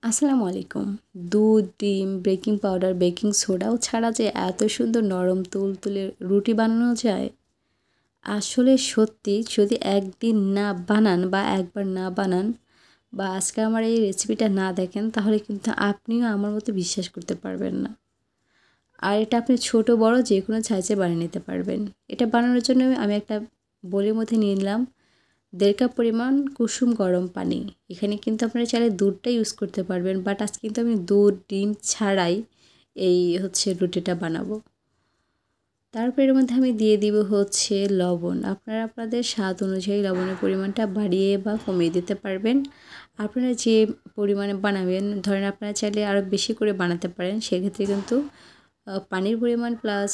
আসসালামু আলাইকুম। দুধ, ডিম, বেকিং পাউডার, বেকিং সোডাও ছাড়া যে এত সুন্দর নরম তুলতুলে রুটি বানানো যায়, আসলে সত্যি যদি একদিন না বানান বা একবার না বানান বা আজকে আমার এই রেসিপিটা না দেখেন তাহলে কিন্তু আপনিও আমার মতো বিশ্বাস করতে পারবেন না। আর এটা আপনি ছোট বড় যেকোনো সাইজে বানিয়ে নিতে পারবেন। এটা বানানোর জন্য আমি একটা বোলের মধ্যে নিয়ে নিলাম 1.5 কাপ পরিমাণ কুসুম গরম পানি। এখানে কিন্তু আপনারা চাইলে দুধটা ইউজ করতে পারবেন, বাট আজকে কিন্তু আমি দুধ, ডিম ছাড়াই এই রুটিটা বানাবো। তারপর এর মধ্যে আমি দিয়ে দিব লবণ। আপনারা আপনাদের স্বাদ অনুযায়ী লবণের পরিমাণটা বাড়িয়ে বা কমিয়ে দিতে পারবেন। আপনারা যে পরিমাণে বানাবেন, ধরেন আপনারা চাইলে আরও বেশি করে বানাতে পারেন, সেক্ষেত্রে কিন্তু পানির পরিমাণ প্লাস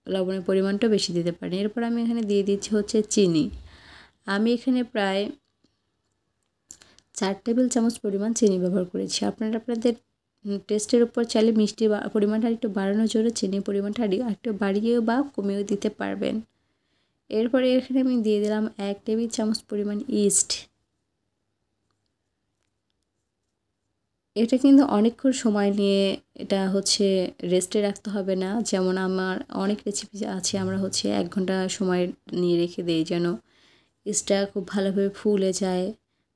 লবণের পরিমাণটাও বেশি দিতে পারেন। এরপর আমি এখানে দিয়ে দিচ্ছি চিনি। আমি এখানে প্রায় 4 টেবিল চামচ পরিমাণ চিনি ব্যবহার করেছি। আপনারা আপনাদের টেস্টের উপর চাইলে মিষ্টি পরিমাণটা একটু বাড়ানোর জন্য চিনির পরিমাণটা একটু বাড়িয়েও বা কমিয়েও দিতে পারবেন। এরপরে এখানে আমি দিয়ে দিলাম 1 টেবিল চামচ পরিমাণ ইস্ট। এটা কিন্তু অনেকক্ষণ সময় নিয়ে এটা রেস্টে রাখতে হবে না। যেমন আমার অনেক রেসিপি আছে আমরা 1 ঘন্টা সময় নিয়ে রেখে দেই যেন ইস্টটা খুব ভালোভাবে ফুলে যায়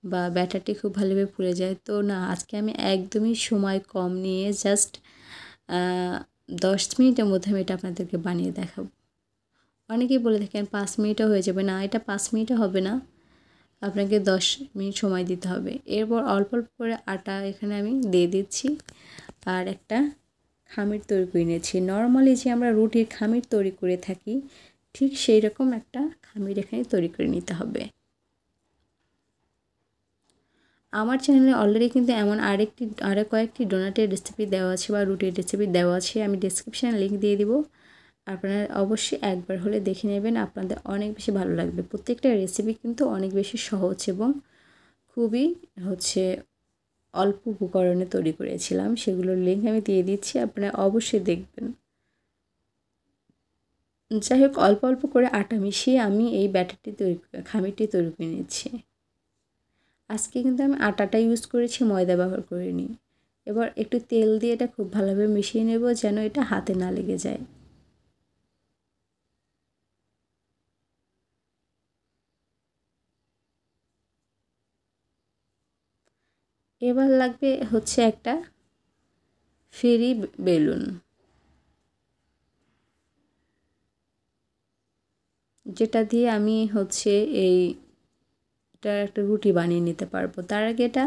বা ব্যাটারটি খুব ভালোভাবে ফুলে যায়। তো না, আজকে আমি একদমই সময় কম নিয়ে জাস্ট 10 মিনিটের মধ্যে আমি এটা আপনাদেরকে বানিয়ে দেখাবো। অনেকেই বলে থাকেন 5 মিনিটও হয়ে যাবে। না, এটা 5 মিনিটও হবে না, আপনাকে 10 মিনিট সময় দিতে হবে। এরপর অল্প অল্প করে আটা এখানে আমি দিয়ে দিচ্ছি আর একটা খামির তৈরি করে নিয়েছি। নর্মালি যে আমরা রুটির খামির তৈরি করে থাকি ঠিক সেই রকম একটা খামির এখানে তৈরি করে নিতে হবে। আমার চ্যানেলে অলরেডি কিন্তু এমন আরও কয়েকটি ডোনাটের রেসিপি দেওয়া আছে বা রুটির রেসিপি দেওয়া আছে, আমি ডেসক্রিপশানে লিঙ্ক দিয়ে দিব। আপনারা অবশ্যই একবার হলে দেখে নেবেন, আপনাদের অনেক বেশি ভালো লাগবে। প্রত্যেকটা রেসিপি কিন্তু অনেক বেশি সহজ এবং খুবই অল্প উপকরণে তৈরি করেছিলাম। সেগুলোর লিঙ্ক আমি দিয়ে দিচ্ছি, আপনারা অবশ্যই দেখবেন। যাই হোক, অল্প অল্প করে আটা মিশিয়ে আমি এই খামিরটি তৈরি করে নিচ্ছি। আজকে কিন্তু আমি আটাটা ইউজ করেছি, ময়দা ব্যবহার করিনি। এবার একটু তেল দিয়ে এটা খুব ভালোভাবে মিশিয়ে নেব যেন এটা হাতে না লেগে যায়। এবার লাগবে একটা ফেরি বেলুন, যেটা দিয়ে আমি এটা একটা রুটি বানিয়ে নিতে পারবো। তার আগে এটা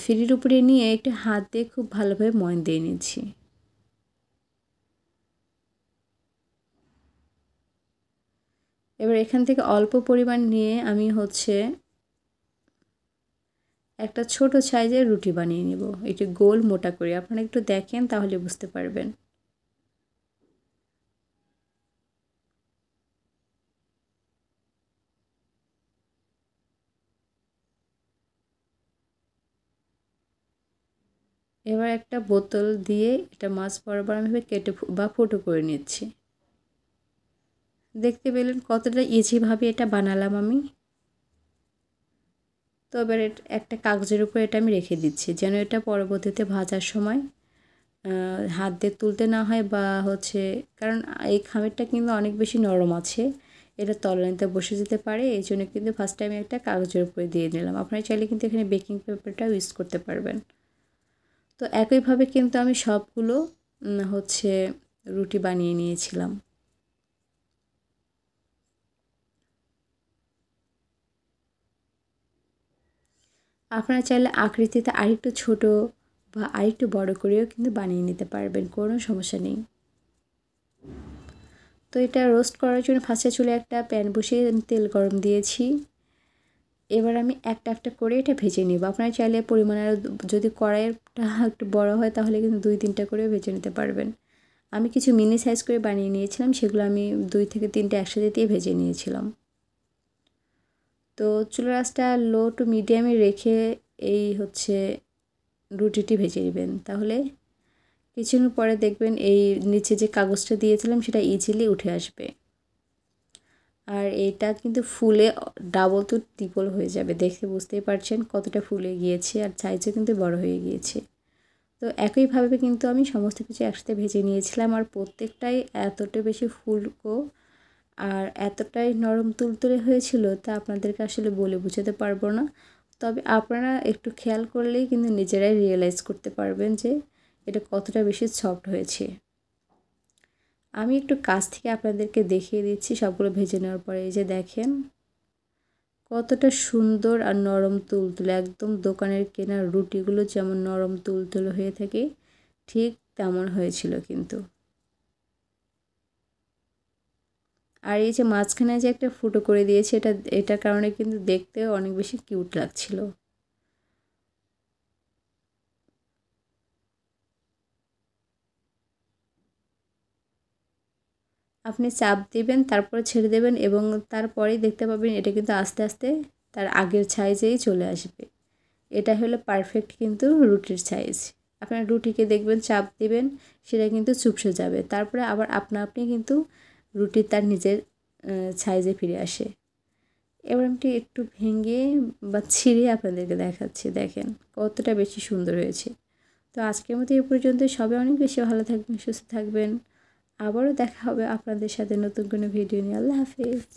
ফেরির উপরে নিয়ে একটু হাত দিয়ে খুব ভালোভাবে ময়ন দিয়ে নিচ্ছি। এবার এখান থেকে অল্প পরিমাণ নিয়ে আমি একটা ছোট সাইজের রুটি বানিয়ে নিব, একটু গোল মোটা করে। আপনারা একটু দেখেন তাহলে বুঝতে পারবেন। এবার একটা বোতল দিয়ে এটা মাছ বরাবর আমি কেটে বা ফুটো করে নিচ্ছি। দেখতে পেলেন কতটা ইজিভাবে এটা বানালাম আমি। তো এবার একটা কাগজের উপর এটা আমি রেখে দিচ্ছি যেন এটা পরবর্তীতে ভাজার সময় হাত দিয়ে তুলতে না হয় বা কারণ এই খামিরটা কিন্তু অনেক বেশি নরম আছে, এটা তলানিতে বসে যেতে পারে। এই জন্য কিন্তু ফার্স্টে আমি একটা কাগজের উপরে দিয়ে নিলাম। আপনারা চাইলে কিন্তু এখানে বেকিং পেপারটাও ইউজ করতে পারবেন। তো একইভাবে কিন্তু আমি সবগুলো রুটি বানিয়ে নিয়েছিলাম। আপনারা চাইলে আকৃতিতে আরেকটু ছোট বা আরেকটু বড় করেও কিন্তু বানিয়ে নিতে পারবেন, কোনো সমস্যা নেই। তো এটা রোস্ট করার জন্য ফার্স্টে চুলায় একটা প্যান বসিয়ে আমি তেল গরম দিয়েছি। এবার আমি একটা একটা করে এটা ভেজে নেব। আপনারা চাইলে পরিমাণ আরও, যদি কড়াইটা একটু বড় হয় তাহলে কিন্তু 2-3টা করেও ভেজে নিতে পারবেন। আমি কিছু মিনি সাইজ করে বানিয়ে নিয়েছিলাম, সেগুলো আমি 2 থেকে 3টে একসাথে দিয়ে ভেজে নিয়েছিলাম। তো চুলার আঁচটা লো টু মিডিয়ামে রেখে এই রুটিটি ভেজে নেবেন। তাহলে কিছুক্ষণ পরে দেখবেন এই নিচে যে কাগজটা দিয়েছিলাম সেটা ইজিলি উঠে আসবে। আর এটা কিন্তু ফুলে ডাবল টু ট্রিপল হয়ে যাবে, দেখে বুঝতেই পারছেন কতটা ফুলে গিয়েছে আর সাইজও কিন্তু বড় হয়ে গিয়েছে। তো একইভাবে কিন্তু আমি সমস্ত কিছু একসাথে ভেজে নিয়েছিলাম আর প্রত্যেকটাই এতটা বেশি ফুলকো আর এতটাই নরম তুলতুলে হয়েছিল তা আপনাদেরকে আসলে বলে বোঝাতে পারবো না। তবে আপনারা একটু খেয়াল করলেই কিন্তু নিজেরাই রিয়েলাইজ করতে পারবেন যে এটা কতটা বেশি সফট হয়েছে। আমি একটু কাছ থেকে আপনাদেরকে দেখিয়ে দিচ্ছি সবগুলো ভেজে নেওয়ার পরে। এই যে দেখেন কতটা সুন্দর আর নরম তুলতুলে, একদম দোকানের কেনা রুটিগুলো যেমন নরম তুলতুলে হয়ে থাকে ঠিক তেমন হয়েছিল কিন্তু। আর এই যে মাঝখানে যে একটা ফুটো করে দিয়েছে এটার কারণে কিন্তু দেখতেও অনেক বেশি কিউট লাগছিল। আপনি চাপ দিবেন, তারপরে ছেড়ে দেবেন এবং তারপরেই দেখতে পাবেন এটা কিন্তু আস্তে আস্তে তার আগের সাইজেই চলে আসবে। এটা হলো পারফেক্ট কিন্তু রুটির সাইজ। আপনার রুটিকে দেখবেন চাপ দিবেন সেটা কিন্তু চুপসে যাবে, তারপরে আবার আপনা আপনি কিন্তু রুটি তার নিজের সাইজে ফিরে আসে। এবার আমি একটু ভেঙে বা ছিঁড়ে আপনাদেরকে দেখাচ্ছি, দেখেন কতটা বেশি সুন্দর হয়েছে। তো আজকের মতো এই পর্যন্ত, সবাই অনেক বেশি ভালো থাকবেন, সুস্থ থাকবেন। আবারও দেখা হবে আপনাদের সাথে নতুন কোনো ভিডিও নিয়ে। আল্লাহ হাফিজ।